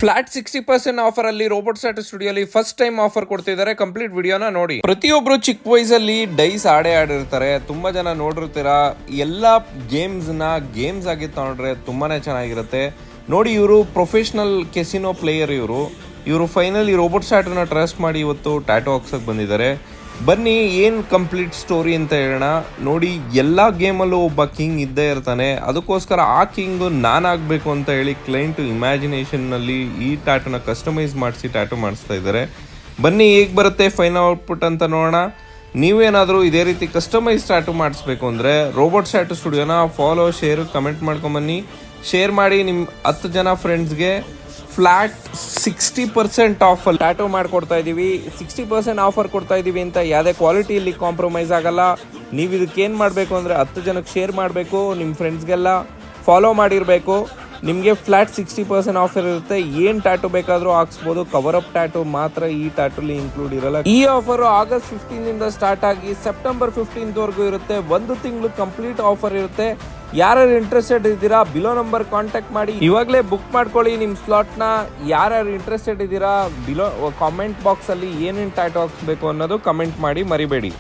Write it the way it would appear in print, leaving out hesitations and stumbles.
Flat 60% offer ಅಲ್ಲಿ robot tattoos ಸ್ಟುಡಿಯೋಲಿ first time offer ಕೊಡ್ತಿದ್ದಾರೆ. ಕಂಪ್ಲೀಟ್ ವಿಡಿಯೋನ ನೋಡಿ. ಪ್ರತಿಯೊಬ್ರು ಚಿಕ್ಕ ವಯಸ್ಸಲ್ಲಿ ಡೈಸ್ ಆಡಿರ್ತಾರೆ. ತುಂಬಾ ಜನ ನೋಡಿರ್ತೀರಾ. ಎಲ್ಲಾ ಗೇಮ್ಸ್ ಆಗಿ ತಗೊಂಡ್ರೆ ತುಂಬಾನೇ ಚೆನ್ನಾಗಿರುತ್ತೆ ನೋಡಿ. ಇವರು ಪ್ರೊಫೆಷನಲ್ ಕೆಸಿನೋ ಪ್ಲೇಯರ್. ಇವರು ಫೈನಲಿ ರೋಬೋಟ್ ಸ್ಟಾಟಸ್ನ ಟ್ರಸ್ಟ್ ಮಾಡಿ ಇವತ್ತು ಟ್ಯಾಟೋ ಹಾಕ್ಸಕ್ ಬಂದಿದ್ದಾರೆ. ಬನ್ನಿ ಏನು ಕಂಪ್ಲೀಟ್ ಸ್ಟೋರಿ ಅಂತ ಹೇಳೋಣ. ನೋಡಿ, ಎಲ್ಲ ಗೇಮಲ್ಲೂ ಒಬ್ಬ ಕಿಂಗ್ ಇದ್ದೇ ಇರ್ತಾನೆ. ಅದಕ್ಕೋಸ್ಕರ ಆ ಕಿಂಗು ನಾನಾಗಬೇಕು ಅಂತ ಹೇಳಿ ಕ್ಲೈಂಟು ಇಮ್ಯಾಜಿನೇಷನ್ನಲ್ಲಿ ಈ ಟ್ಯಾಟೋನ ಕಸ್ಟಮೈಸ್ ಮಾಡಿಸಿ ಟ್ಯಾಟೋ ಮಾಡಿಸ್ತಾ ಇದ್ದಾರೆ. ಬನ್ನಿ ಹೇಗೆ ಬರುತ್ತೆ ಫೈನಲ್ ಔಟ್ಪುಟ್ ಅಂತ ನೋಡೋಣ. ನೀವೇನಾದರೂ ಇದೇ ರೀತಿ ಕಸ್ಟಮೈಸ್ ಟ್ಯಾಟೋ ಮಾಡಿಸ್ಬೇಕು ಅಂದರೆ ರೋಬೋಟ್ ಸ್ಟಾಟೋ ಸ್ಟುಡಿಯೋನ ಫಾಲೋ, ಶೇರ್, ಕಮೆಂಟ್ ಮಾಡ್ಕೊಂಬನ್ನಿ. ಶೇರ್ ಮಾಡಿ ನಿಮ್ಮ 10 ಜನ ಫ್ರೆಂಡ್ಸ್ಗೆ. ಫ್ಲಾಟ್ 60% ಆಫರ್ ಟ್ಯಾಟೋ ಮಾಡಿಕೊಡ್ತಾ ಇದ್ದೀವಿ. 60% ಆಫರ್ ಕೊಡ್ತಾ ಇದ್ದೀವಿ ಅಂತ ಯಾವುದೇ ಕ್ವಾಲಿಟಿಯಲ್ಲಿ ಕಾಂಪ್ರಮೈಸ್ ಆಗಲ್ಲ. ನೀವು ಇದಕ್ಕೇನು ಮಾಡಬೇಕು ಅಂದರೆ 10 ಜನಕ್ಕೆ ಶೇರ್ ಮಾಡಬೇಕು, ನಿಮ್ಮ ಫ್ರೆಂಡ್ಸ್ಗೆಲ್ಲ ಫಾಲೋ ಮಾಡಿರಬೇಕು. ನಿಮಗೆ ಫ್ಲಾಟ್ 60% ಆಫರ್ ಇರುತ್ತೆ. ಏನು ಟ್ಯಾಟೋ ಬೇಕಾದರೂ ಹಾಕ್ಸ್ಬೋದು. ಕವರ್ ಅಪ್ ಟ್ಯಾಟೋ ಮಾತ್ರ ಈ ಟ್ಯಾಟೋಲಿ ಇನ್ಕ್ಲೂಡ್ ಇರಲ್ಲ. ಈ ಆಫರು ಆಗಸ್ಟ್ 15 ಸ್ಟಾರ್ಟ್ ಆಗಿ ಸೆಪ್ಟೆಂಬರ್ 15 ಇರುತ್ತೆ. 1 ತಿಂಗಳು ಕಂಪ್ಲೀಟ್ ಆಫರ್ ಇರುತ್ತೆ. ಯಾರು ಇಂಟ್ರೆಸ್ಟೆಡ್ ಇದ್ದೀರಾ ಬಿಲೋ ನಂಬರ್ ಕಾಂಟ್ಯಾಕ್ಟ್ ಮಾಡಿ. ಇವಾಗಲೇ ಬುಕ್ ಮಾಡ್ಕೊಳ್ಳಿ ನಿಮ್ಮ ಸ್ಲಾಟ್ನ. ಯಾರ್ಯಾರು ಇಂಟ್ರೆಸ್ಟೆಡ್ ಇದ್ದೀರಾ ಬಿಲೋ ಕಾಮೆಂಟ್ ಬಾಕ್ಸಲ್ಲಿ ಏನೇನು ಟ್ಯಾಟೋ ಹಾಕ್ಸ್ಬೇಕು ಅನ್ನೋದು ಕಮೆಂಟ್ ಮಾಡಿ ಮರಿಬೇಡಿ.